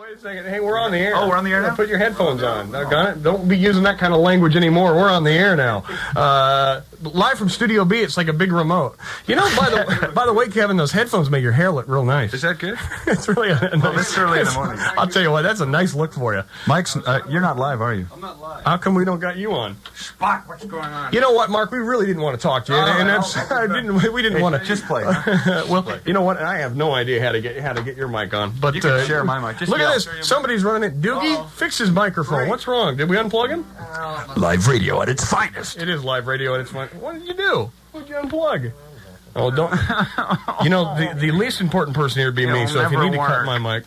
wait a second. Hey, we're on the air. Oh, we're on the air now? Put your headphones on. Got it? Don't be using that kind of language anymore. We're on the air now. Live from Studio B, it's like a big remote. You know, by the way, Kevin, those headphones make your hair look real nice. Is that good? It's really a nice. Well, it's early in the morning. I'll tell you what, that's a nice look for you. Mike's, you're not live, are you? I'm not live. How come we don't got you on? Spock, what's going on? You know what, Mark? We really didn't want to talk to you, we didn't want to Just play. Huh? well, you know what? I have no idea how to get your mic on. But You can share my mic. Just look yell. at this. Somebody's running it. Doogie, fix his microphone. What's wrong? Did we unplug him? Live radio at its finest. It is live radio and it's fun. What did you do? What did you unplug? Oh, don't. You know, the least important person here would be me, so if you need to cut my mic.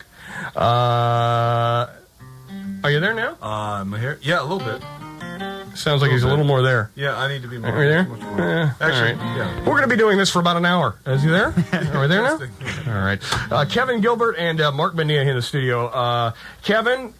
Are you there now? I'm here. Yeah, a little bit. Sounds like he's a little more there. Yeah, I need to be more. Are you there? Much more. Actually, all right. yeah. We're going to be doing this for about an hour. Is he there? Are we there now? All right. Kevin Gilbert and Mark Bendia in the studio. Kevin,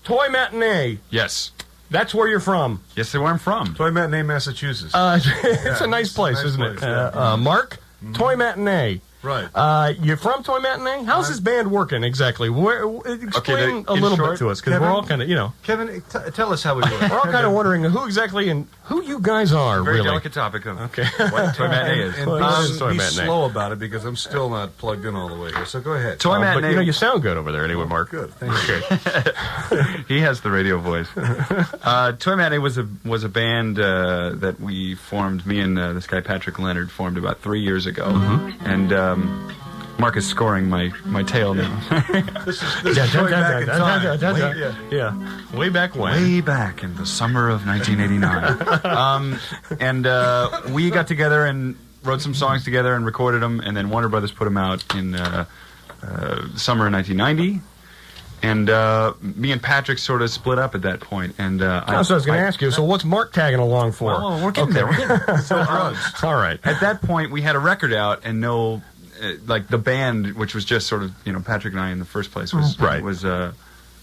Toy Matinee. Yes. That's where you're from. Yes, that's where I'm from. Toy Matinee, Massachusetts. It's a nice place, isn't it? Mark, Toy Matinee. Right. You're from Toy Matinee? How's this band working exactly? Explain a little bit to us, because we're all kind of, Kevin, tell us how we do it. we're all kind of wondering who exactly and who you guys are, Very really. delicate topic of Okay. what Toy Matinee is. And Toy be Matinee. slow about it because I'm still not plugged in all the way here. So go ahead. Toy But Matinee. you sound good over there anyway, Mark. Good. Thank you. He has the radio voice. Toy Matinee was a band that we formed. Me and this guy Patrick Leonard formed about 3 years ago, and Mark is scoring my tail now. This is going back in time. Yeah. Way back when. Way back in the summer of 1989, and we got together and wrote some songs together and recorded them, and then Warner Brothers put them out in summer of 1990. And me and Patrick sort of split up at that point. And That's what I was going to ask you. So what's Mark tagging along for? Well, we're getting there. We're getting there. So, all right. at that point, we had a record out, and like the band, which was just sort of Patrick and I in the first place was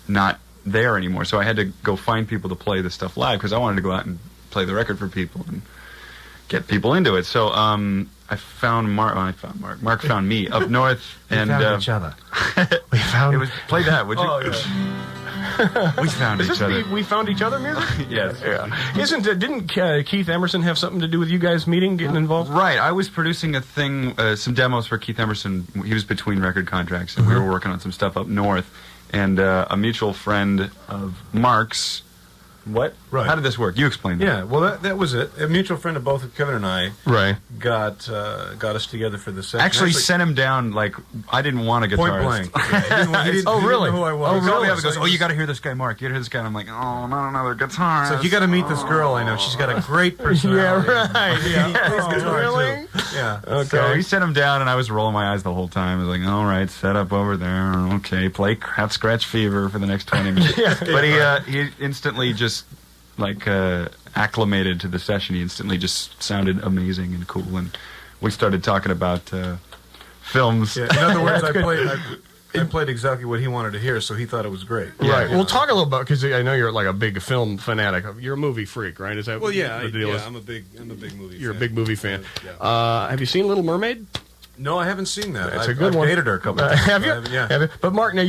not there anymore. So I had to go find people to play the stuff live because I wanted to go out and play the record for people and get people into it. So I found Mark. Oh, I found Mark. Mark found me up north, and found each other. We found. It was play that, would you? Oh, yeah. We found Is each this other. We found each other music? Yes. Yeah. Didn't Keith Emerson have something to do with you guys meeting, getting involved? Right. I was producing a thing, some demos for Keith Emerson. He was between record contracts, and we were working on some stuff up north. And a mutual friend of Mark's. What? Right. How did this work? You explained that. Yeah, well, that was it. A mutual friend of both Kevin and I Right. got us together for the session. Actually sent him down like I didn't want a guitarist. point blank. Yeah, he didn't really? know who I was. He called me up and So goes, he "Oh, you just- got to hear this guy, Mark. You got to hear this guy." And I'm like, "Oh, not another guitar." So you got to meet this girl I know. She's got a great personality. Yeah, right. He plays Oh, guitar, really? too. Yeah. Okay. So he sent him down, and I was rolling my eyes the whole time. I was like, "All right, set up over there. Okay, play Cat Scratch Fever for the next 20 minutes." But he instantly just acclimated to the session. He instantly just sounded amazing and cool, and we started talking about films. Yeah, in other words, I played exactly what he wanted to hear, so he thought it was great. Right. Well, talk a little about, because I know you're like a big film fanatic. You're a movie freak, right? Is that Well, yeah, the deal is? I'm a big movie. You're fan. a big movie fan. Yeah. Have you seen Little Mermaid? No, I haven't seen that. That's I've, a good I've one. dated her a couple times. Have you? Yeah. Have you? But Mark, now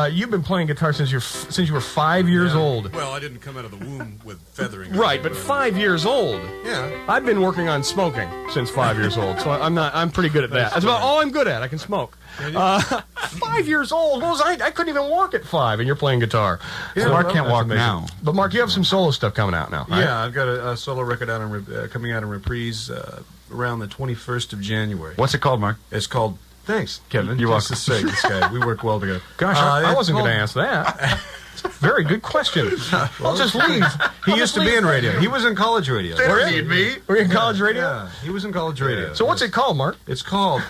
you've been playing guitar since you were 5 years old. Well, I didn't come out of the womb with feathering. Right, but 5 years old. Yeah. I've been working on smoking since 5 years old, so I'm pretty good at that. That's about all I'm good at. I can smoke. 5 years old. What was I couldn't even walk at 5, and you're playing guitar. So Mark can't walk amazing. now. But Mark, you have some solo stuff coming out now. Right? Yeah, I've got a solo record out coming out in reprise around the 21st of January. What's it called, Mark? It's called. Thanks, Kevin. You're Just to say, this guy, we work well together. Gosh, I it's wasn't going to called- ask that. It's a very good question. I'll just leave. He used to be in radio. He was in college radio. Were you? Were you in college radio? Yeah, he was in college radio. So what's it called, Mark? It's called.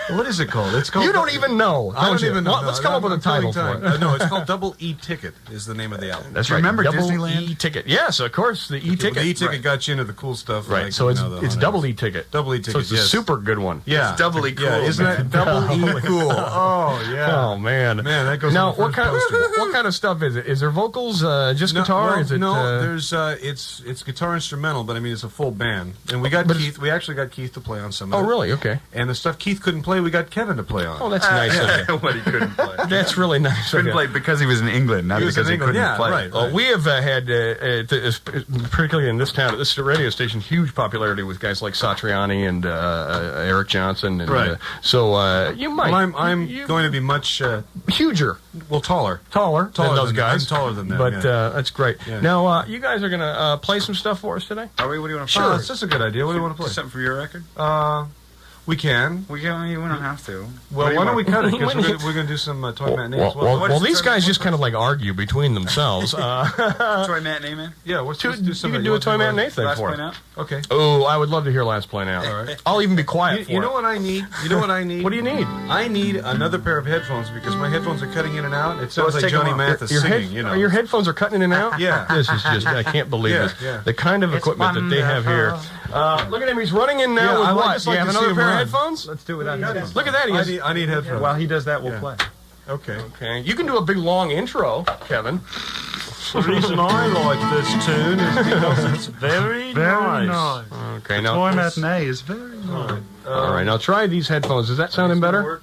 What is it called? It's called. You don't even know. I don't you? even know. Well, let's come up with a title for it. No, it's called Double E Ticket. Is the name of the album. That's Do you right. remember Double Disneyland? E-ticket. Yes, of course, the E-ticket. The E-Ticket Right. got you into the cool stuff. Right, like, so it's the Double E-ticket. Double E-ticket, So it's a yes. super good one. Yeah, It's doubly cool, Yeah, isn't man. that Double E cool? Oh yeah. Oh man. man. Man, that goes now. on the first poster. What kind of stuff is it? Is there vocals? Just guitar? Well, is it? There's it's guitar instrumental, but I mean it's a full band. And we got Keith. We actually got Keith to play on some of it. Oh, really? Okay. And the stuff Keith couldn't play, we got Kevin to play on. Oh, that's nice of you. What he couldn't play. That's really nice. Couldn't play because he was in England, not because he couldn't play. Right. Well, we have had, particularly in this town, at this radio station, huge popularity with guys like Satriani and Eric Johnson. And, right. So you might. Well, I'm going to be much huger. Well, taller than those guys. I'm taller than them. But that's great. Yeah. Now, you guys are going to play some stuff for us today? Are we? What do you want to play? Sure. That's a good idea. What do you want to play? Something for your record? We can. We don't have to. Well, why don't we cut it? Because we're going to do some toy matinee as well. Well, these guys just kind of like argue between themselves. Toy matinee, man? Yeah, let's do some. You can do a toy matinee thing for us. Okay. Oh, I would love to hear Last Plane Out. All right. I'll even be quiet for You know what I need? What do you need? I need another pair of headphones because my headphones are cutting in and out. It sounds like Johnny Mathis singing, Your headphones are cutting in and out? Yeah. This is just, I can't believe this. Yeah. The kind of equipment that they have here. Look at him, he's running in now with what? You have another pair of headphones? Let's do it without headphones. Look at that. I need headphones. While he does that, we'll play. Okay. You can do a big long intro, Kevin. The reason I like this tune is because it's very nice. Okay, now. Toy matinee is very nice. All right, now try these headphones. Is that sounding better?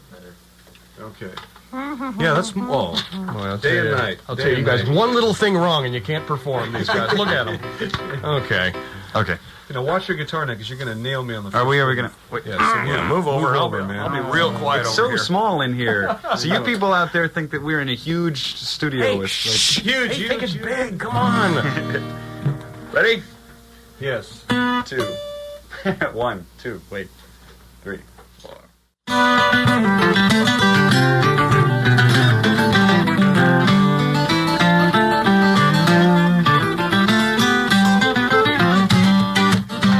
Okay. Yeah, that's well, day and night. I'll tell you guys, one little thing wrong and you can't perform. These guys, look at them. Okay. You know, watch your guitar now because you're going to nail me on the first. Are we going to? Wait, yeah, move over, man. I'll be real quiet it's over so here. small in here. So you people out there think that we're in a huge studio with huge. Hey, think it's big. Come on. Ready? Yes. 2. 1, 2. Wait. 3, 4.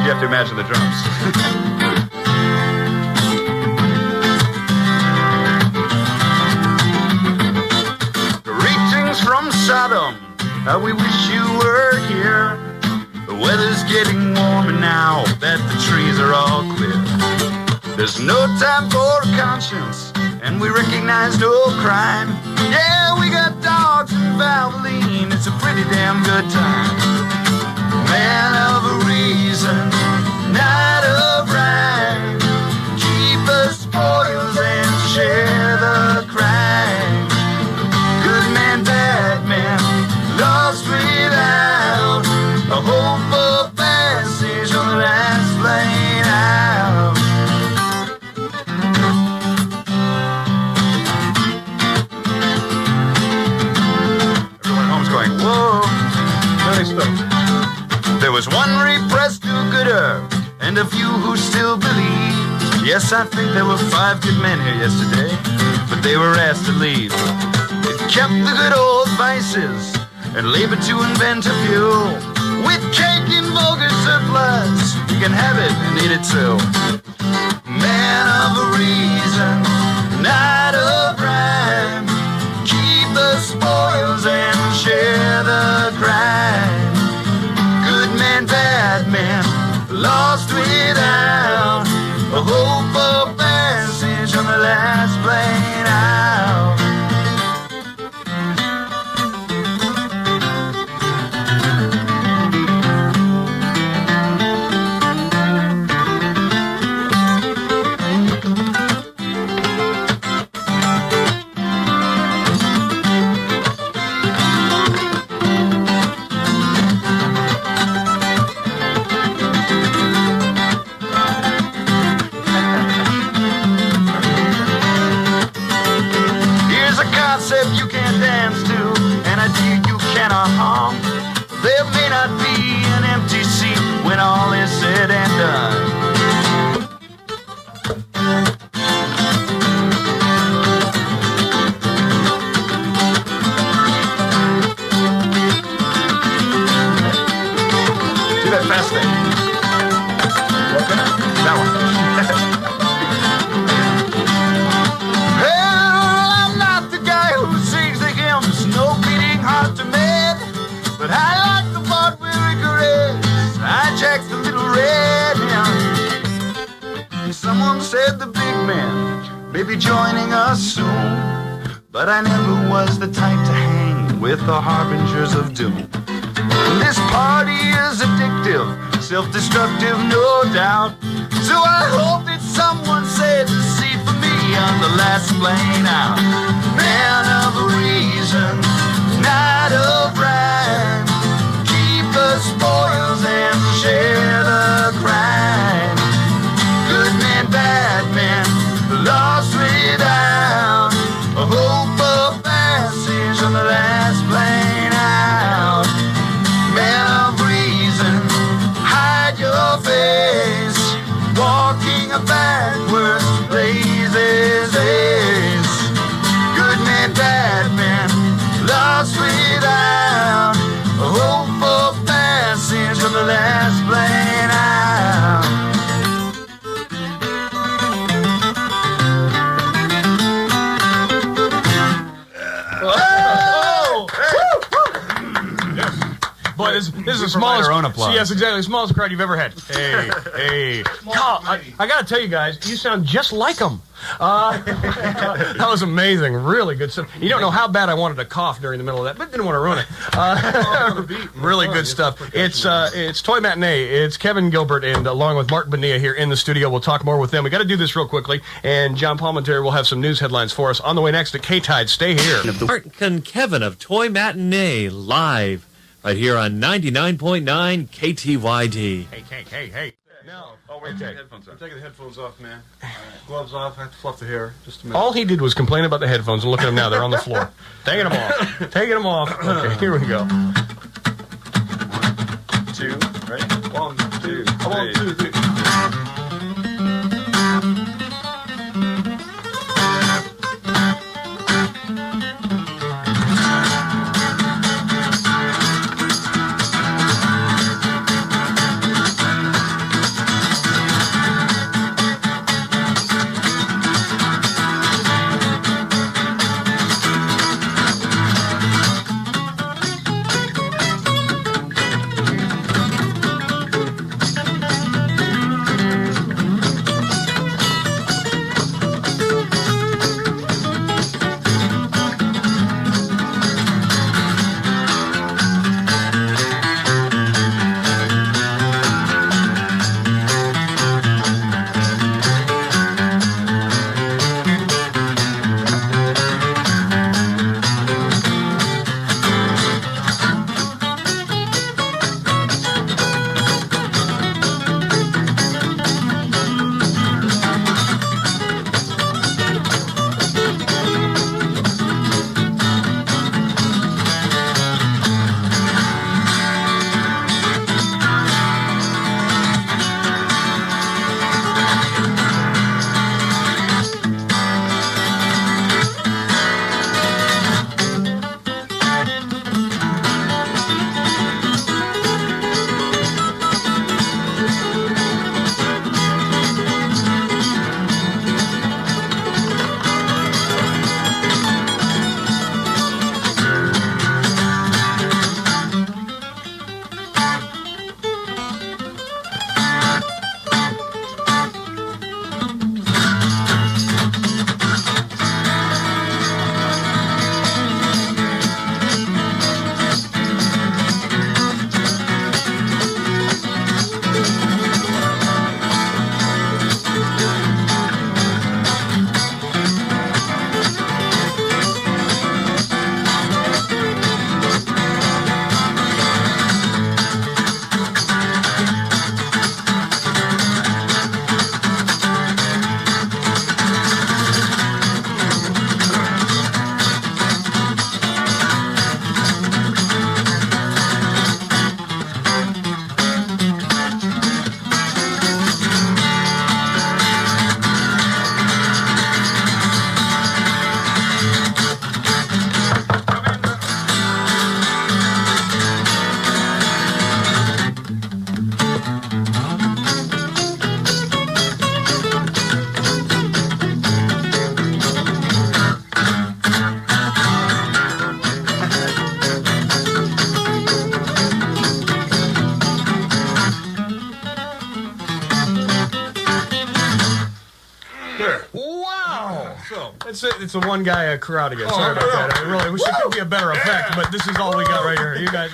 You have to imagine the drums. Greetings from Sodom. How we wish you were here. The weather's getting warmer now that the trees are all clear. There's no time for conscience, and we recognize no crime. Yeah, we got dogs and Valvoline. It's a pretty damn good time. Man of a reason, not of rhyme. Keep the spoils and share the crime. Good man, bad man, lost without a hope of passage on the last plane out. Everyone at home's going, whoa. Nice stuff. There was one repressed do-gooder and a few who still believe. Yes, I think there were 5 good men here yesterday, but they were asked to leave. They kept the good old vices and labored to invent a fuel. With cake in vulgar surplus, you can have it and eat it too. Man of a reason, not of rhyme. Keep the spoils and share the crime. Good man, bad man, lost without a hope of passage on the last plane out. Here's a concept you can dance to, an idea you cannot harm. There may not be an empty seat when all is said and done. Do that fast thing. That one. Well, I'm not the guy who sings the hymns, no beating heart to mend, but I like the part where he caress, hijacks the little red hen. Someone said the big man may be joining us soon, but but I never was the type to hang with the harbingers of doom. This party is addictive, self-destructive, no doubt. So I hope that someone said to see for me on the last plane out. Man of reason, not of right. Keep the spoils and share the grind. Good man, bad man, lost without a hope of passage on the last plane out. Man of reason, hide your face, walking backwards to places. Good man, bad man, lost without a hope for passage on the last plane out. Boy, this is the smallest. Yes, exactly. The smallest crowd you've ever had. Hey. I got to tell you guys, you sound just like them. That was amazing. Really good stuff. You don't know how bad I wanted to cough during the middle of that, but didn't want to ruin it. Really good stuff. It's Toy Matinee. It's Kevin Gilbert and along with Mark Bonilla here in the studio. We'll talk more with them. We got to do this real quickly, and John Palminteri will have some news headlines for us on the way next to K-Tide. Stay here. Mark and Kevin of Toy Matinee live right here on 99.9 KTYD. Hey. No. Oh, wait, take the headphones off. I'm taking the headphones off, man. Gloves off. I have to fluff the hair. Just a minute. All he did was complain about the headphones, and look at them now. They're on the floor. Taking them off. Okay, here we go. 2, right? 1, 2, 3. 1, 2, 3. it's a one-guy crowd again. Sorry about that. I really wish it could be a better effect, but this is all we got right here. You guys,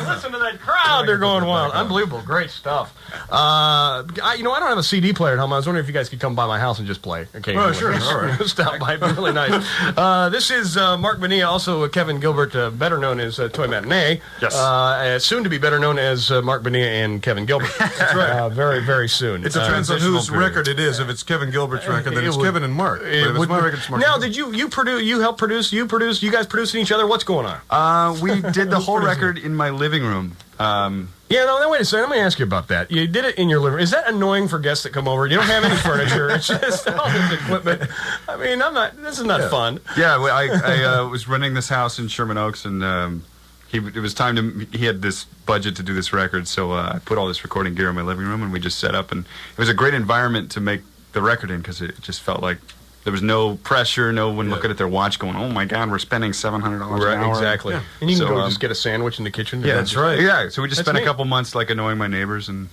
listen to that crowd. They're going wild. Unbelievable. Great stuff. I don't have a CD player at home. I was wondering if you guys could come by my house and just play occasionally. Oh, sure. All right. Stop by. It'd be really nice. This is Mark Bonilla, also Kevin Gilbert, better known as Toy Matinee. Yes. Soon to be better known as Mark Bonilla and Kevin Gilbert. That's right. Very, very soon. It depends on whose record it is. If it's Kevin Gilbert's record, then it's Kevin and Mark. But if it's my record, it's Mark. Now, did you produce? You help produce? You produce? You guys producing each other? What's going on? We did the whole record in my living room. Wait a second. Let me ask you about that. You did it in your living room. Is that annoying for guests that come over? You don't have any furniture. It's just all this equipment. I mean, this is not fun. Yeah, I was renting this house in Sherman Oaks, and it was time to. He had this budget to do this record, so I put all this recording gear in my living room, and we just set up. And it was a great environment to make the record in because it just felt like there was no pressure, no one looking at their watch going, "Oh my God, we're spending $700 an hour." Exactly. Yeah. And you can go just get a sandwich in the kitchen. Yeah, that's right. Yeah, so we just spent a couple months like annoying my neighbors and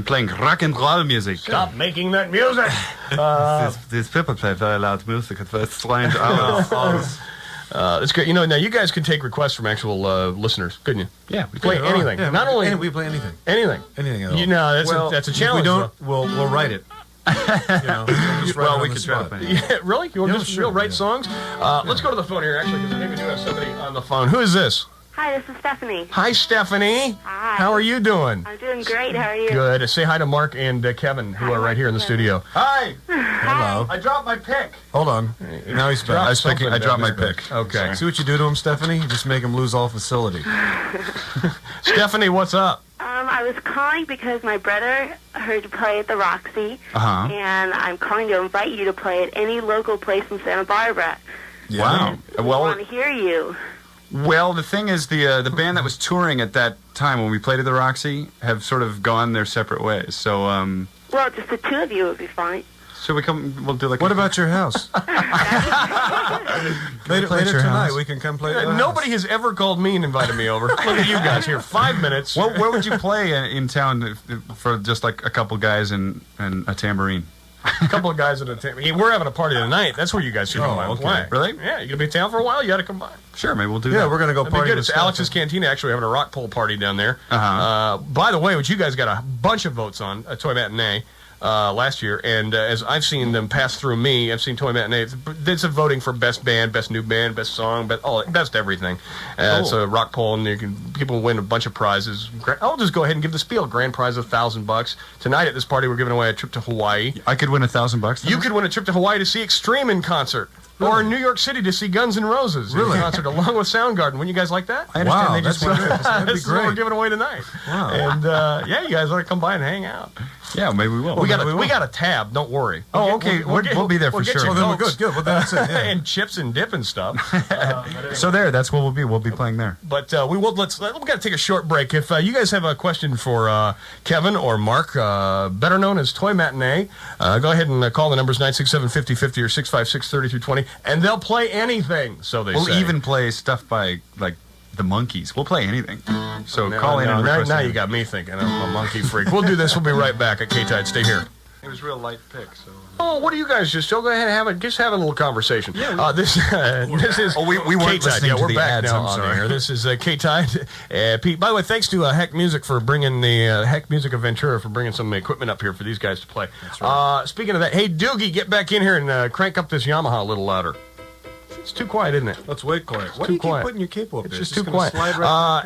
playing rock and roll music. Stop making that music. These people play very loud music at first strange hours. That's great. Now you guys can take requests from actual listeners, couldn't you? Yeah, we play anything. Yeah, not only we play anything. Anything at all. That's a challenge. If we don't, we'll write it. We could try to play. Yeah, really? You want to write songs? Let's go to the phone here, actually, because I think we do have somebody on the phone. Who is this? Hi, this is Stephanie. Hi, Stephanie. Hi. How are you doing? I'm doing great. How are you? Good. Say hi to Mark and Kevin, who are right here in the studio. Hi. Hello. I dropped my pick. Hold on. Now he's back. I dropped my pick. Okay. See what you do to him, Stephanie? You just make him lose all facility. Stephanie, what's up? I was calling because my brother heard you play at the Roxy, and I'm calling to invite you to play at any local place in Santa Barbara. Yeah. Wow. I want to hear you. Well, the thing is, the band that was touring at that time when we played at the Roxy have sort of gone their separate ways. So, well, just the two of you would be fine. So we'll do like. What about your house? later tonight, we can come play. Nobody has ever called me and invited me over. Look at you guys here. 5 minutes. Where would you play in town for just like a couple guys and a tambourine? A couple of guys at a tambourine. We're having a party tonight. That's where you guys should come by. Okay. Really? Yeah, you gonna be in town for a while? You got to come by. Sure, maybe we'll do that. Yeah, we're gonna go party. It's Alex's Cantina. Actually, having a rock pole party down there. By the way, which you guys got a bunch of votes on a Toy Matinee. Last year, and as I've seen them pass through me, I've seen Toy Matinee. It's a voting for best band, best new band, best song, best everything. It's a rock poll, and people win a bunch of prizes. I'll just go ahead and give the spiel. Grand prize of $1,000 tonight at this party. We're giving away a trip to Hawaii. I could win $1,000. You could win a trip to Hawaii to see Extreme in concert. Really? Or in New York City to see Guns N' Roses in concert along with Soundgarden. Wouldn't you guys like that? I understand they just went That'd be great. What we're giving away tonight. Wow. And you guys want to come by and hang out. Yeah, maybe we will. We got a tab. Don't worry. Okay. We'll be there for sure. Well, then we're good. Well, that's it. Yeah. And chips and dip and stuff. So that's what we'll be. We'll be playing there. But we got to take a short break. If you guys have a question for Kevin or Mark, better known as Toy Matinee, go ahead and call the numbers 967-5050 or 656-3320, and they'll play anything. So they say. We'll even play stuff by like the Monkees. We'll play anything. So call in and request. Now you got me thinking I'm a monkey freak. We'll do this. We'll be right back at K-Tide. Stay here. It was real light pick. So. Oh, what do you guys just go ahead and have a little conversation? Yeah, this is. Oh, we weren't listening to we're the back ads. now I'm sorry. Here. This is K-Tide. Pete, by the way, thanks to Heck Music for bringing the Heck Music of Ventura for bringing some equipment up here for these guys to play. That's right. Speaking of that, hey Doogie, get back in here and crank up this Yamaha a little louder. It's too quiet, isn't it? Let's wait quiet. Why do you keep putting your cape up there? It's just too quiet.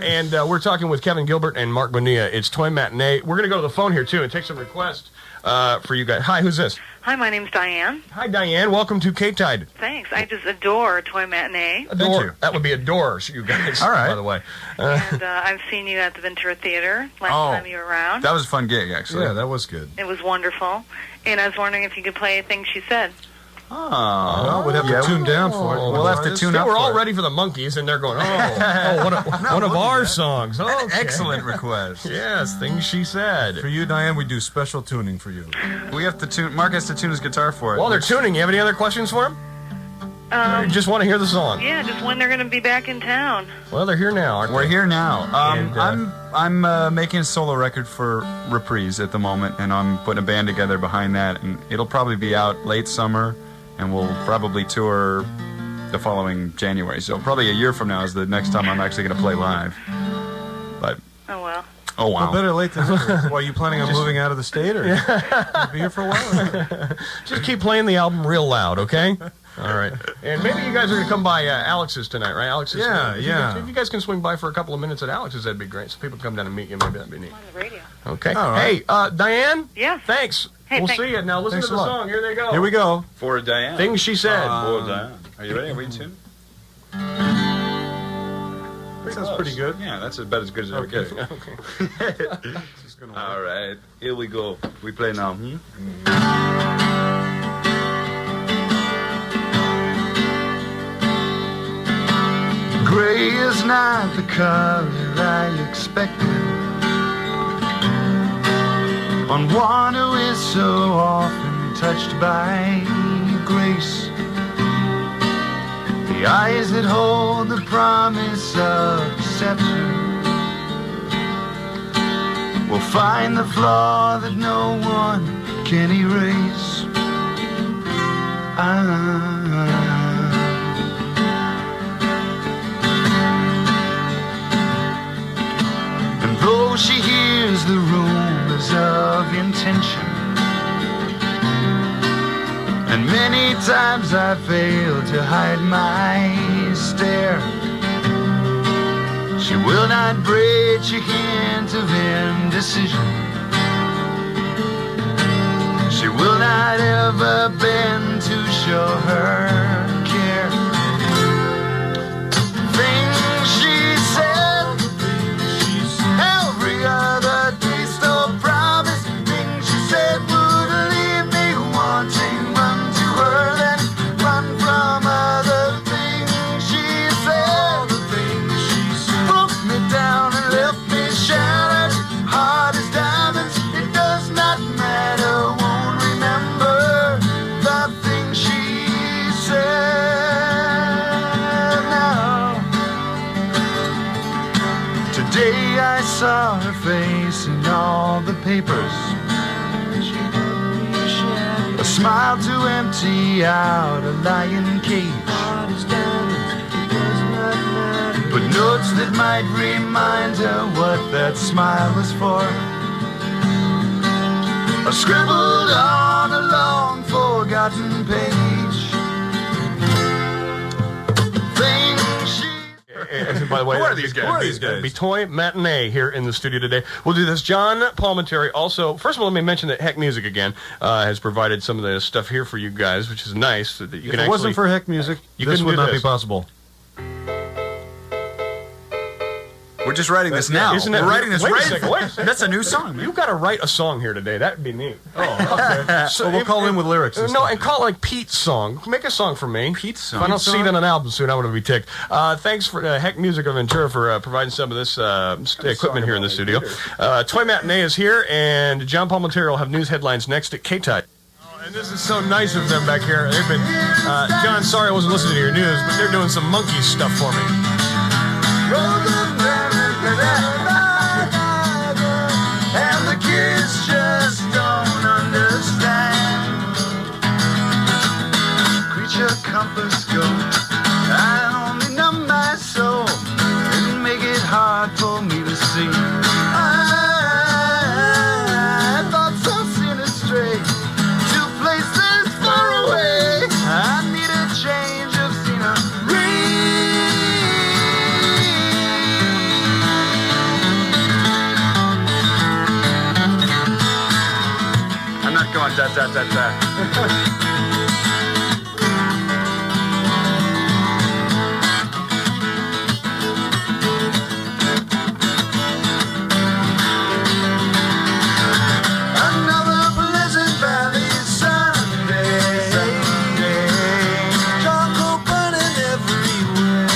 And we're talking with Kevin Gilbert and Mark Bonilla. It's Toy Matinee. We're going to go to the phone here, too, and take some requests for you guys. Hi, who's this? Hi, my name's Diane. Hi, Diane. Welcome to K-Tide. Thanks. I just adore Toy Matinee. Adore. That would be adore, you guys. All right. By the way. And I've seen you at the Ventura Theater last time you were around. That was a fun gig, actually. Yeah, that was good. It was wonderful. And I was wondering if you could play a thing she said. Oh. Well, we'd have to tune down for it. We'll have to tune up. We're all ready for the Monkees, and they're going, one of our songs. An excellent request. Yes, things she said. For you, Diane, we do special tuning for you. We have to tune. Mark has to tune his guitar for it. While they're tuning, you have any other questions for him? You just want to hear the song? Yeah, just when they're going to be back in town. Well, they're here now, aren't they? We're here now. I'm making a solo record for Reprise at the moment, and I'm putting a band together behind that, and it'll probably be out late summer. and we'll probably tour the following January. So probably a year from now is the next time I'm actually going to play live. But oh well. Oh wow! Well, better late than never. Well, are you planning on moving out of the state, or be here for a while? Just keep playing the album real loud, okay? All right. And maybe you guys are going to come by Alex's tonight, right? Alex's. Yeah. If you guys can swing by for a couple of minutes at Alex's, that'd be great. So people come down and meet you. Maybe that'd be neat. On the radio. Okay. All right. Hey, Diane. Yeah. Thanks. Hey, we'll thanks. see you. Now listen Thanks to a the lot. song. Here they go. Here we go. For Diane. Things she said. For Diane. Are you ready? Are we in tune? Sounds pretty good. Yeah, that's about as good as it ever gets. Okay. All right, here we go. We play now. Gray is not the color I expected on one who is so often touched by grace. The eyes that hold the promise of deception will find the flaw that no one can erase. And though she hears the rumors of intention, and many times I fail to hide my stare, she will not breach a hint of indecision. She will not ever bend to show her care. Things she said, every other day still promise. Things she said would leave me wanting. Run to her, then run from other things she said. The things she said broke me down and left me shattered, hard as diamonds. It does not matter. Won't remember the things she said now. Today I saw her face in all the papers, a smile to empty out a lion cage, but notes that might remind her what that smile was for are scribbled on a long forgotten page. Things she... By the way, Who are these guys? Who are these guys? It'd be Toy Matinee here in the studio today. We'll do this. John Palminteri also, first of all, let me mention that Heck Music again has provided some of the stuff here for you guys, which is nice. That you If can it wasn't for Heck Music, You this couldn't would do not this. be possible. We're just writing this now. Isn't that- We're writing this wait a right. second, wait a second. That's a new song, man. You got to write a song here today. That'd be neat. Oh, okay. So we'll call in with lyrics. And No, stuff. and call it like Pete's song. Make a song for me. Pete's song? If I don't Pete's see it song? on an album soon, I'm going to be ticked. Thanks for Heck Music of Ventura for providing some of this equipment here in the studio. Toy Matinee is here, and John Palminteri will have news headlines next at K-Tide. And this is so nice of them back here. They've been, John, sorry I wasn't listening to your news, but they're doing some monkey stuff for me. And the kids just don't understand. Creature compass go, I only numb my soul and make it hard for me to see. I thought so sinister, to places far away. I need a change of scenery. I'm not going da da da da. Another Pleasant Valley Sunday. Charcoal burning everywhere.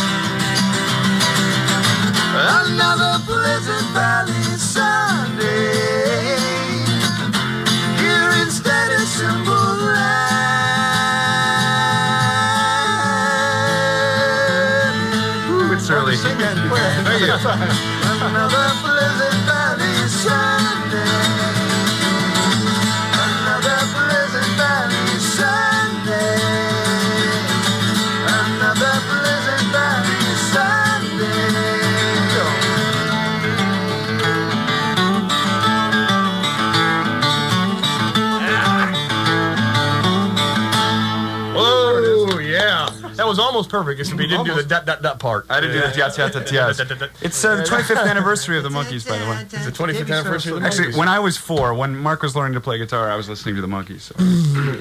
Another Pleasant Valley Sunday. Here instead is simple land. Ooh, it's early. Thank you. Another Pleasant Valley Sunday. Another Pleasant Valley Sunday. was almost perfect, except you didn't do the dot part. I didn't do the yes. It's the 25th anniversary of the Monkees, by the way. It's the 25th anniversary of the Monkees. Actually, when I was 4, when Mark was learning to play guitar, I was listening to the Monkees. So.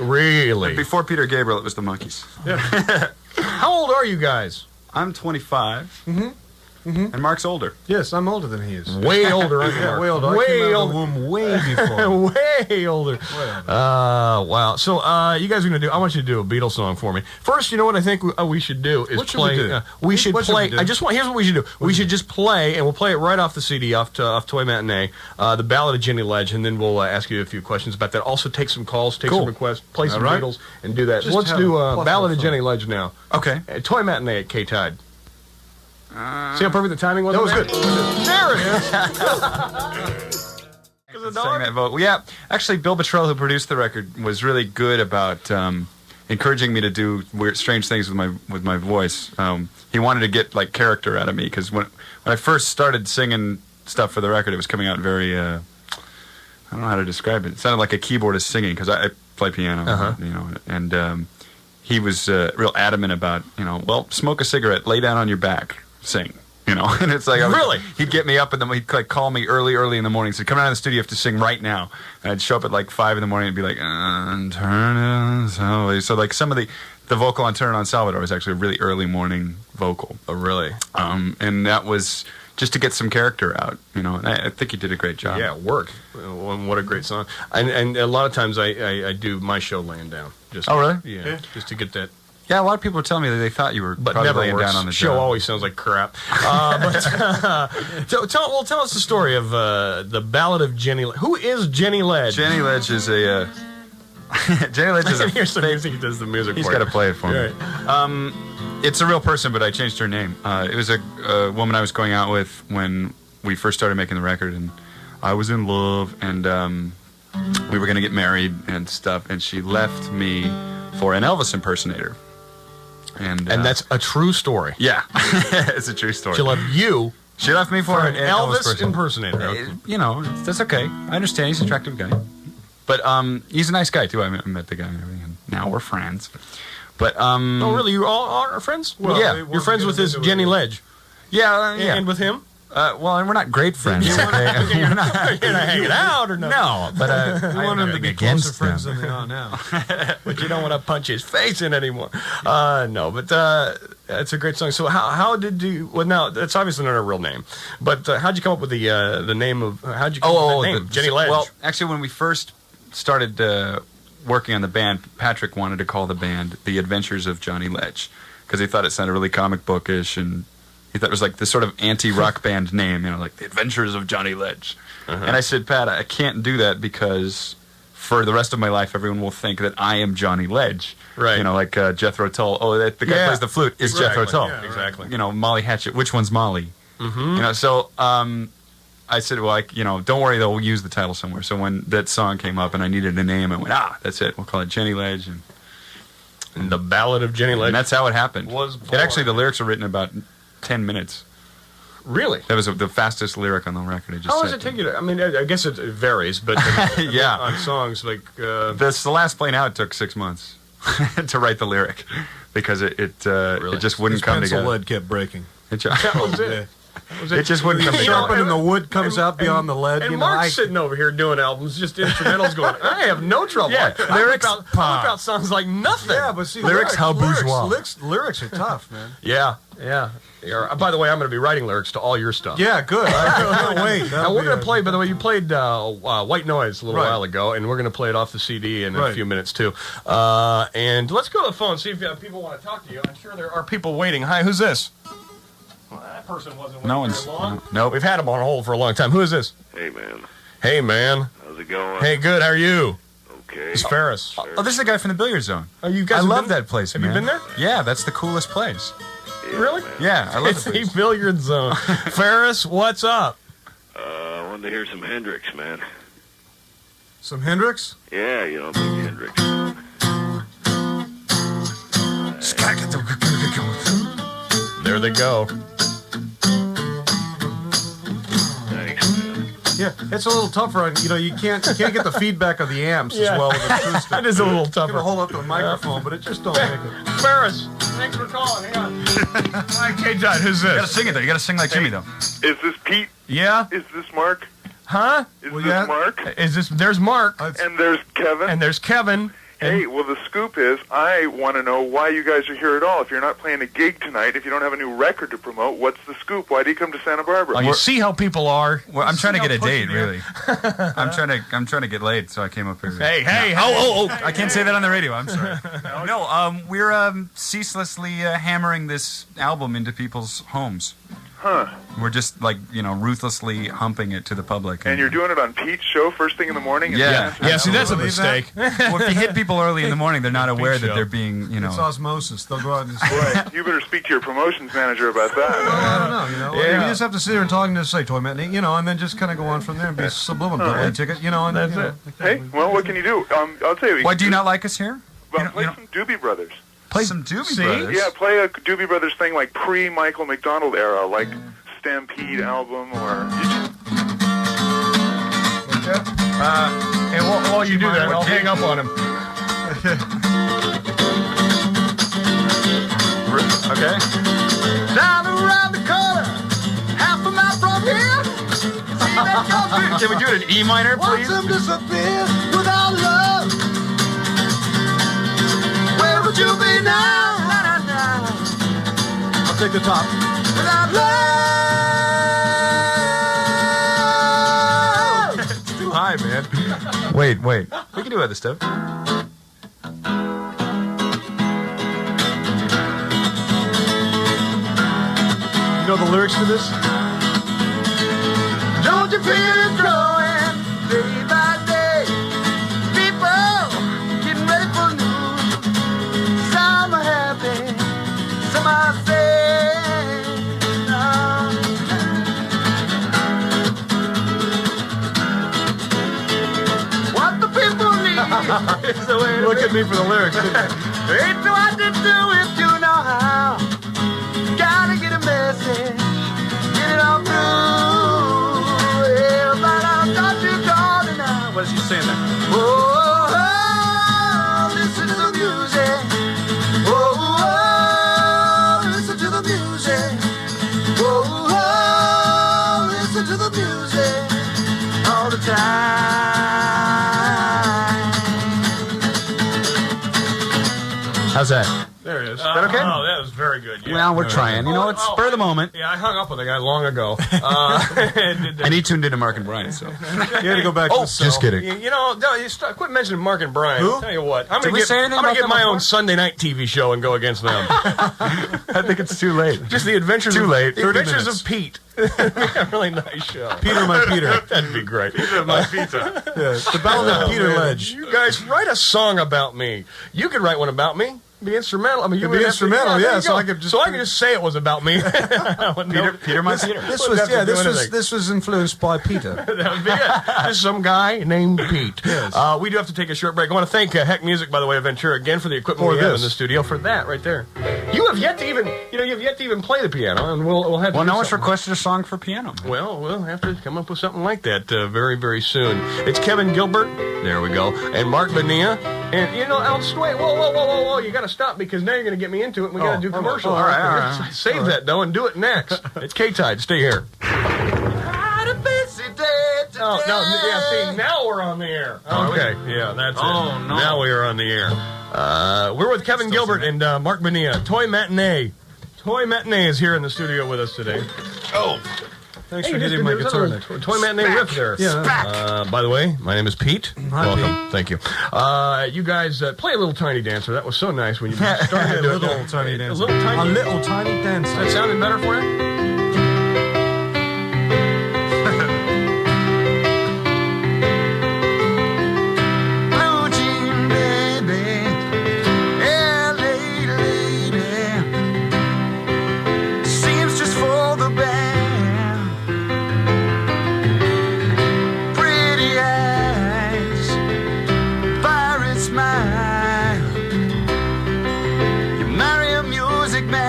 Really? Before Peter Gabriel, it was the Monkees. Yeah. How old are you guys? I'm 25. And Mark's older. Yes, I'm older than he is. Way older, aren't you? Yeah, way older. Way older. Way before. Way older. Wow. So you guys are going to do, I want you to do a Beatles song for me. First, you know what I think we should do is play. We should play. Here's what we should do. We should just play, and we'll play it right off the CD, off Toy Matinee, the Ballad of Jenny Ledge, and then we'll ask you a few questions about that. Also, take some calls, take some requests, play some Beatles, and do that. Let's do Ballad of Jenny Ledge now. Okay. Toy Matinee at K-Tide. See how perfect the timing was? That was good. There it is. Sang that vote. Yeah, actually, Bill Bottrell, who produced the record, was really good about encouraging me to do weird, strange things with my voice. He wanted to get like character out of me because when I first started singing stuff for the record, it was coming out very I don't know how to describe it. It sounded like a keyboardist singing because I play piano, you know, and he was real adamant about, you know, well, smoke a cigarette, lay down on your back, sing. You know, and it's like really, he'd get me up and then he'd like call me early in the morning. So come down to the studio, you have to sing right now. And I'd show up at like 5 in the morning and be like, turn it on. So like some of the vocal on Turn It On Salvador was actually a really early morning vocal. Oh, really? And that was just to get some character out, you know. And I think he did a great job. Yeah, it worked. What a great song. And a lot of times I do my show laying down. Just, oh, really? Yeah, just to get that. Yeah, a lot of people were telling me that they thought you were probably laying down on the show. Always sounds like crap. But tell us the story of the Ballad of Jenny. Who is Jenny Ledge? Jenny Ledge is a. Jenny Ledge is a. Here's some music. He does the music. He's got to play it for me. Right. It's a real person, but I changed her name. It was a woman I was going out with when we first started making the record, and I was in love, and we were going to get married and stuff, and she left me for an Elvis impersonator. And that's a true story. Yeah, it's a true story. She left you. She left me for an Elvis impersonator. Okay. You know, that's okay. I understand. He's an attractive guy, but he's a nice guy too. I met the guy and everything, and now we're friends. But oh, really? You all are friends? Well, yeah, you're friends with this Jenny Ledge. Yeah, yeah, and with him. Well, and we're not great friends. You're not hanging out or nothing. No, but I want him to be closer friends than they are now. But you don't want to punch his face in anymore. No, but it's a great song. So how did you? Well, now that's obviously not a real name. But how'd you come up with the name of? How'd you come up with that name? Jenny Ledge. Well, actually, when we first started working on the band, Patrick wanted to call the band The Adventures of Johnny Ledge because he thought it sounded really comic bookish and. He thought it was like this sort of anti-rock band name, you know, like The Adventures of Johnny Ledge. And I said, Pat, I can't do that because for the rest of my life, everyone will think that I am Johnny Ledge. Right. You know, like Jethro Tull. Oh, the guy who plays the flute is Jethro Tull. Yeah, exactly. You know, Molly Hatchet. Which one's Molly? You know, so I said, well, don't worry, though, we'll use the title somewhere. So when that song came up and I needed a name, I went, that's it. We'll call it Jenny Ledge. And the Ballad of Jenny Ledge. And that's how it happened. Actually, the lyrics were written about 10 minutes. Really? That was the fastest lyric on the record. How does it take you to? I mean, I guess it varies, but yeah, on songs like the last Plane Out took 6 months to write the lyric because it just wouldn't come together. Pencil lead kept breaking. It just wouldn't come together. Sharpened and the wood comes out beyond the lead. And Mark's sitting over here doing albums, just instrumentals going, I have no trouble. Yeah, lyrics about sounds like nothing. Yeah, but see, lyrics how bourgeois. Lyrics are tough, man. Yeah. By the way, I'm going to be writing lyrics to all your stuff. Yeah, good. I can't wait. Now, we're going to play, by the way, you played White Noise a little while ago, and we're going to play it off the CD in a few minutes, too. And let's go to the phone, see if people want to talk to you. I'm sure there are people waiting. Hi, who's this? Well, that person wasn't waiting very long. Nope. We've had him on hold for a long time. Who is this? Hey, man. Hey, man. How's it going? Hey, good. How are you? Okay. It's Ferris. Oh, this is the guy from the Billiard Zone. Oh, you guys I love that place, Have man. you been there? Yeah, that's the coolest place. Yeah, really? Man. Yeah, I love it's the place. a billiard zone. Ferris, what's up? I wanted to hear some Hendrix, man. Some Hendrix? Yeah, you know, big Hendrix. There they go. Thanks, man. Yeah, it's a little tougher. You can't get the feedback of the amps as well with acoustic. It is a little You tougher. can hold up to the microphone, but it just don't make it. Ferris, Thanks for calling. Hang on. All right, K-Tide, who's this? You gotta sing it though. You gotta sing like Jimmy though. Is this Pete? Yeah? Is this Mark? Huh? Is this Mark? Is this? There's Mark. And there's Kevin. And there's Kevin. Hey, well, the scoop is I want to know why you guys are here at all. If you're not playing a gig tonight, if you don't have a new record to promote, what's the scoop? Why do you come to Santa Barbara? Oh, you see how people are. Well, I'm trying to get a date, really. I'm trying to get laid, so I came up here. Hey. Oh! I can't say that on the radio. I'm sorry. No, we're ceaselessly hammering this album into people's homes. Huh. We're just ruthlessly humping it to the public. And you're doing it on Pete's show first thing in the morning? Yeah. See, that's a mistake. Well, if you hit people early in the morning, they're not aware that they're being, It's osmosis. They'll go out and just play. You better speak to your promotions manager about that. Well, I don't know. You just have to sit there and talk and just say Toy Matinee, and then just kind of go on from there and be subliminal. Right. Ticket, and that's it. Hey, well, what can you do? I'll tell you. Why do you not like us here? Play some Doobie Brothers. Play some Doobie Brothers? Yeah, play a Doobie Brothers thing like pre-Michael McDonald era, like Stampede album or... And while you do that, I'll hang up on him. Okay. Down around the corner, half a mile from here. See that country? Can we do it in E minor, please? Watch them disappear without love. Where would you be now? I'll take the top. Without love. It's too high, man. Wait. We can do other stuff. You know the lyrics to this? Don't you feel it growing day by day? People getting ready for new. Some are happy, some are sad. What the people need is the way to Look at me for the lyrics. ain't no I did do if you know how. Gotta get a message, get it all through. Yeah, but I'll start you calling now. What is he saying there? Oh, listen to the music. Oh, listen to the music. Oh, listen to the music all the time. How's that? There it is. Is that okay? Oh, that was very good. Yeah. Well, we're trying. It's spur of the moment. Yeah, I hung up with a guy long ago. And he tuned into Mark and Brian, so. You had to go back to the cell. Just kidding. Quit mentioning Mark and Brian. Who? I'll tell you what. I'm Did we say anything going to about get my them own before? Sunday night TV show and go against them. I think it's too late. Just the adventures Too of, late. The 30 adventures minutes. of Pete. A really nice show. Peter, my Peter. That'd be great. My pizza. Yeah, the Battle of Peter Ledge. You guys write a song about me. You could write one about me. Be instrumental. I mean, you It'd be instrumental, there yeah, you so go. I could just- so I could just say it was about me. Peter, my Peter. This was influenced by Peter. That would be it. Just some guy named Pete. Yes. We do have to take a short break. I want to thank Heck Music, by the way, of Ventura, again for the equipment we have in the studio. For that, right there. You have yet to even, play the piano, and we'll have to. Well, do no one's something. requested a song for piano. Well, we'll have to come up with something like that very, very soon. It's Kevin Gilbert. There we go. And Mark Bonilla. And, wait, whoa. You got to stop because now you're going to get me into it. And we got to do commercial. All right. Save that, though, and do it next. It's K-Tide. Stay here. Had a busy day today. Oh, no, yeah, see, now we're on the air. Okay, yeah, that's it. Oh, no. Now we are on the air. We're with Kevin Gilbert and Mark Bonilla. Toy Matinee. Toy Matinee is here in the studio with us today. Oh. Thanks for hitting my guitar neck. Toy Matinee riff there. Yeah. By the way, my name is Pete. Hi, Welcome. Pete. Thank you. You guys play a little tiny dancer. That was so nice when you started to do it. Little tiny dancer. A little tiny dancer. That sounded better for you? Blue jean baby, LA lady, seems just for the band. Pretty eyes, pirate smile. You marry a music man.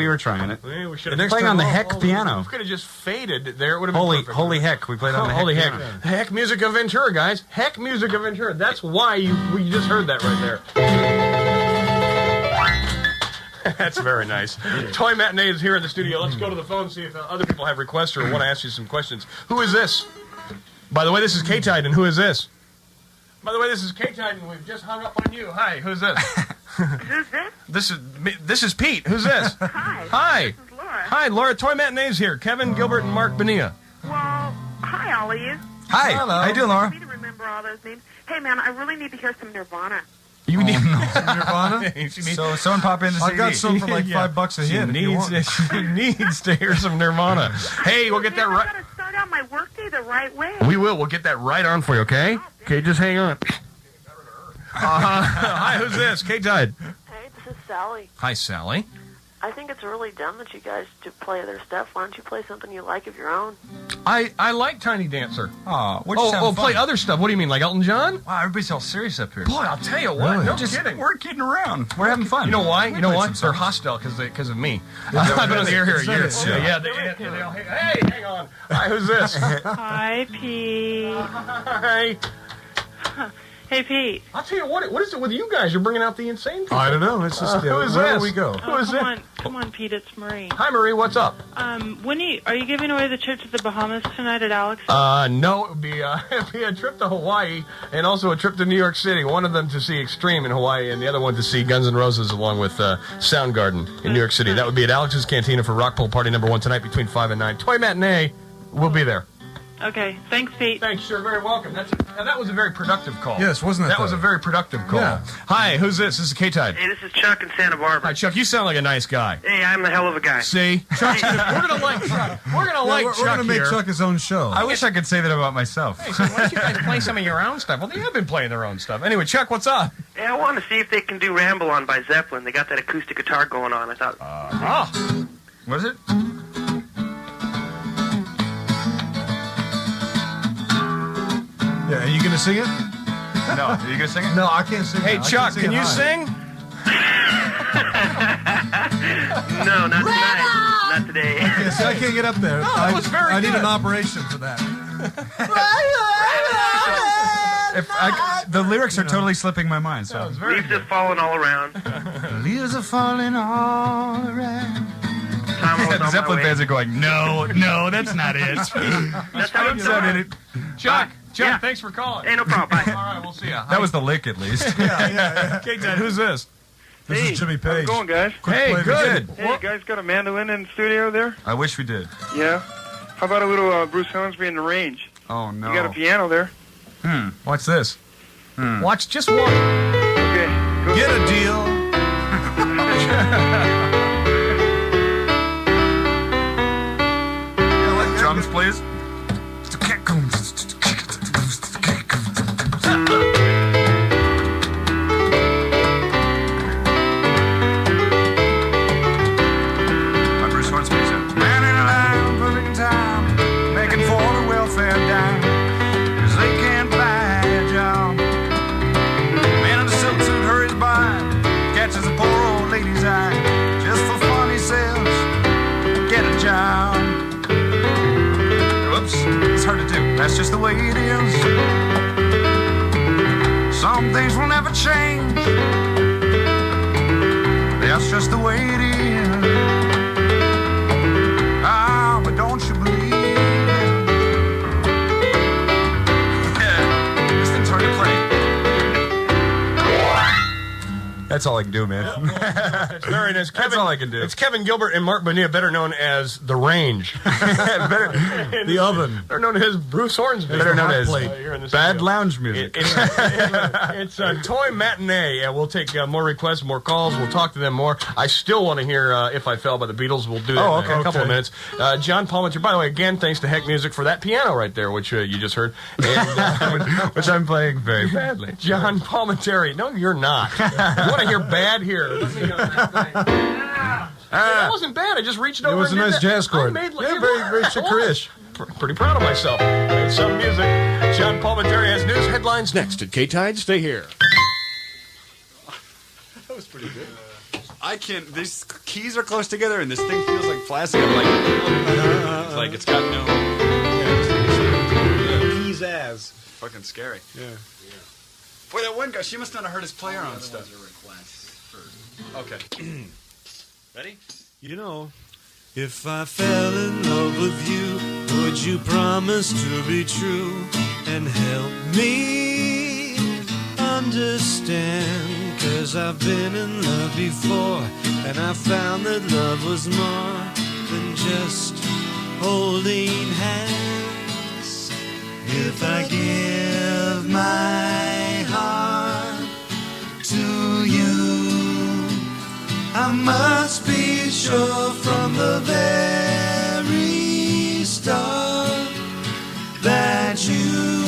we were trying it. Yeah, we should They're have playing on the Heck piano. We could have just faded there. It would have been perfect. Holy Heck. We played on the Holy Heck Heck. piano. Heck Music of Ventura, guys. Heck Music of Ventura. That's why we just heard that right there. That's very nice. Toy Matinee is here in the studio. Let's go to the phone and see if other people have requests or want to ask you some questions. Who is this? By the way, this is K-Tide, and who is this? By the way, this is K-Tide, and we've just hung up on you. Hi, who's this? Who's this? This is Pete. Who's this? Hi. Hi. This is Laura. Hi, Laura. Toy Matinee's here. Kevin, Gilbert, and Mark Bonilla. Well, hi, all of you. Hi. Hello. How you doing, Laura? I need to remember all those names. Hey, man, I really need to hear some Nirvana. You need Nirvana? So someone pop in the CD. I got some for like $5 a hit. She needs to hear some Nirvana. Hey, we'll get that right. I gotta start out my workday the right way. We will. We'll get that right on for you, okay? Okay, just hang on. Hi, who's this? K-Tide. Hey, this is Sally. Hi, Sally. I think it's really dumb that you guys do play their stuff. Why don't you play something you like of your own? I like Tiny Dancer. Oh, play other stuff. What do you mean, like Elton John? Wow, everybody's all serious up here. Boy, I'll tell you what. Really? No kidding. We're kidding around. We're having fun. You know why? You know played why? some They're songs. hostile because of me. I've been on the air here years. Yeah. They all, hey, hang on. Hi, who's this? Hi, Pete. Hi. Hey, Pete. I'll tell you what is it with you guys? You're bringing out the insane people. I don't know. It's just who is wherever this? we go. Who is it? Come on, Pete. It's Marie. Hi, Marie. What's up? Are you giving away the trip to the Bahamas tonight at Alex? No, it'd be a trip to Hawaii and also a trip to New York City. One of them to see Extreme in Hawaii and the other one to see Guns N' Roses along with Soundgarden in New York City. That would be at Alex's Cantina for Rock Pool Party number 1 tonight between 5 and 9. Toy Matinee, we'll be there. Okay. Thanks, Pete. Thanks, you're very welcome. That was a very productive call. Yes, wasn't it? That was a very productive call. Yeah. Hi, who's this? This is K-Tide. Hey, this is Chuck in Santa Barbara. Hi, Chuck. You sound like a nice guy. Hey, I'm the hell of a guy. See? Chuck, we're going to like Chuck. We're We're gonna make here. Chuck his own show. I wish I could say that about myself. Hey, so why don't you guys play some of your own stuff? Well, they have been playing their own stuff. Anyway, Chuck, what's up? Hey, I want to see if they can do Ramble On by Zeppelin. They got that acoustic guitar going on. I thought... What is it? Yeah, are you gonna sing it? No. Are you going to sing it? No, I can't sing it. Hey, I Chuck, can't can you it sing? No, not tonight. Not today. Yes, I can't get up there. that was very I need good. an operation for that. The lyrics are totally slipping my mind. So Leaves just falling all around. leaves are falling all around. Tom was on The my Zeppelin way. fans are going, no, that's not it. That's how it sounded. Chuck, Yeah. thanks for calling. Hey, no problem. Bye. All right, we'll see ya. That was the lick, at least. K-Dad, who's this? This Hey, is Jimmy how's it Page. going, guys? Hey, play good. Hey, you guys got a mandolin in the studio there? I wish we did. Yeah. How about a little Bruce Hornsby in the range? Oh, no. You got a piano there. Watch this. Watch just one. Okay. Go. Get a deal. Drums, please. My Bruce Hornsby said, man in a line, putting time, making for the welfare dime, 'cause they can't buy a job. Man in the silk suit hurries by, catches a poor old lady's eye, just for fun he says, get a job. Whoops, it's hard to do. That's just the way it is. Some things will never change. That's just the way it is. Ah, but don't you believe it? Yeah, this thing's hard to play. That's all I can do, man. It's very nice. That's all I can do. It's Kevin Gilbert and Mark Bonilla, better known as The Range. The oven. Better known as Bruce Hornsby. Better known hot as plate. Here in the bad studio. lounge music. It's a Toy Matinee. We'll take more requests, more calls. We'll talk to them more. I still want to hear If I Fell by the Beatles. We'll do that in a couple of minutes. John Palmenter, by the way, again, thanks to Heck Music for that piano right there, which you just heard. And, Which I'm playing very badly. John Palminteri. No, you're not. You want to hear bad here? Let me go that thing. That wasn't bad. I just reached over. was and a did nice that. jazz chord. I made, Yeah, very chickerish. Pretty proud of myself. Made some music. John Palminteri has news headlines next at K-Tide. Stay here. That was pretty good. I can't. These keys are close together, and this thing feels like plastic. I'm like, it's like it's got no. Keys as. Fucking scary. Yeah. Boy, that one guy, she must not have heard his player on stuff. Okay. Ready? You know, if I fell in love with you, would you promise to be true and help me understand? 'Cause I've been in love before, and I found that love was more than just holding hands. If I give my heart to you, I must be sure from the very start that you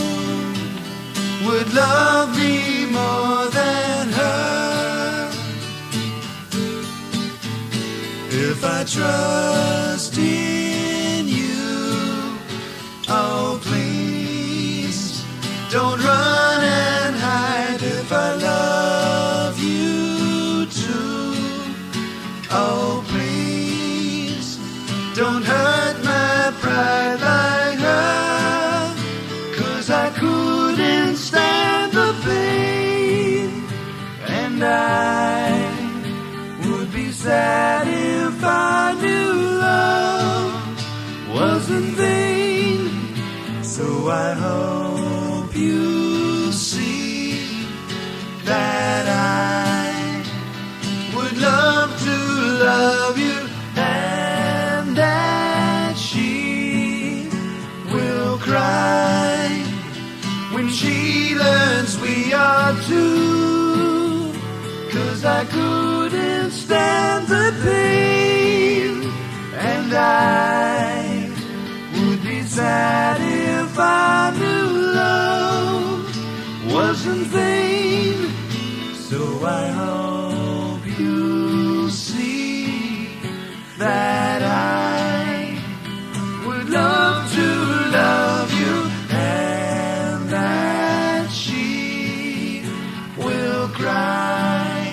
would love me more than her. If I trust in you, oh please don't run and hide. If I love you too, oh please don't hurt my pride like her. 'Cause I couldn't stand the pain, and I would be sad if I knew love wasn't vain. So I hope you see that I would love to love you, and that she will cry when she learns we are two. 'Cause I couldn't stand the pain, and I would be sad if I knew love wasn't vain. So I hope you see that I would love to love you, and that she will cry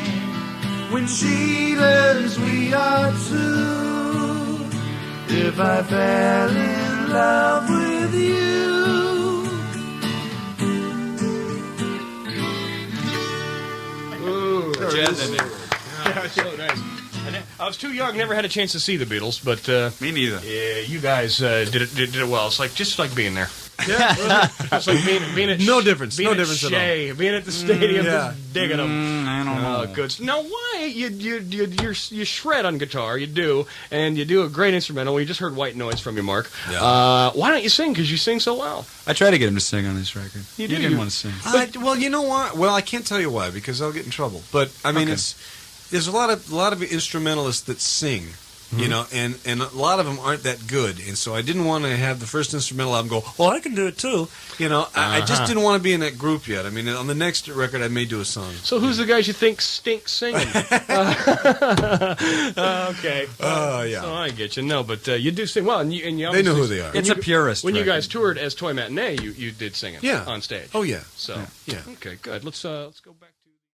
when she learns we are two. If I fell in love with you. Ooh, jazz ending. Yeah, so nice. I was too young, never had a chance to see the Beatles, but me neither. Yeah, you guys did it well. It's like just like being there. Yeah, it's like being at no difference. Being No at difference Shea, at all. Being at the stadium, yeah. just digging them. I don't know. Good. Now, why you shred on guitar? You do, and you do a great instrumental. We just heard "White Noise" from you, Mark. Yeah. Why don't you sing? Because you sing so well. I tried to get him to sing on this record. You He didn't want to sing. Well, you know what? Well, I can't tell you why, because I'll get in trouble. But I mean, there's a lot of instrumentalists that sing, you know, and a lot of them aren't that good. And so I didn't want to have the first instrumental album go, well, I can do it too. You know, I just didn't want to be in that group yet. I mean, on the next record, I may do a song. So who's the guys you think stink singing? Okay. Yeah. So I get you. No, but you do sing well, and you they know who they are. It's a purist When you record. guys toured as Toy Matinee, you did singing on stage. Oh, yeah. So yeah. okay, good. Let's go back.